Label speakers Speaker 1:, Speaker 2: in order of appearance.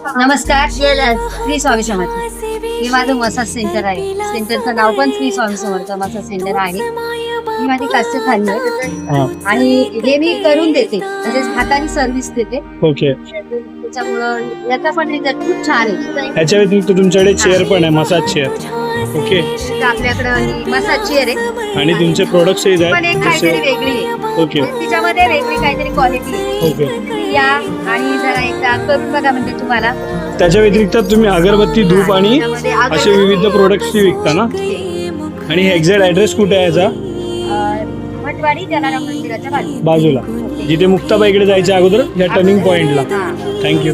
Speaker 1: नमस्कार. श्री स्वामी समर्थ. हे माझं मसाज सेंटर आहे. सेंटरचं नाव पण श्री स्वामी समर्थ मसाज सेंटर आहे. ही माझी कास्ट थाली आहे आणि हे मी करून देते, तसेच हाताने सर्व्हिस देते.
Speaker 2: ओके.
Speaker 1: त्याच्यामुळं याचा पण रिझल्ट खूप छान आहे.
Speaker 2: याच्या व्यतिरिक्त तुमच्याकडे चेअर पण आहे, मसाज चेअर. ओके.
Speaker 1: आपल्याकडे मसाज चेअर आहे
Speaker 2: आणि तुमचे प्रोडक्ट्स
Speaker 1: पण एक
Speaker 2: आहेत
Speaker 1: काहीतरी वेगळी आहे.
Speaker 2: ओके.
Speaker 1: तिच्यामध्ये वेगळी काहीतरी क्वालिटी आहे.
Speaker 2: ओके.
Speaker 1: या आणि जरा एकदा करून बघा म्हणजे तुम्हाला.
Speaker 2: त्याच्या व्यतिरिक्त तुम्ही अगरबत्ती, धूप आणि
Speaker 1: त्याच्यामध्ये
Speaker 2: असे विविध प्रोडक्ट्स विकता ना. आणि हे एक्झॅक्ट ऍड्रेस कुठे आहे याचा?
Speaker 1: भटवाडी जलाराम मंदिराच्या
Speaker 2: बाजूला, जिथे मुक्ताबाईकडे जायच्या अगोदर या टर्निंग पॉइंटला.
Speaker 1: हा.
Speaker 2: थँक्यू.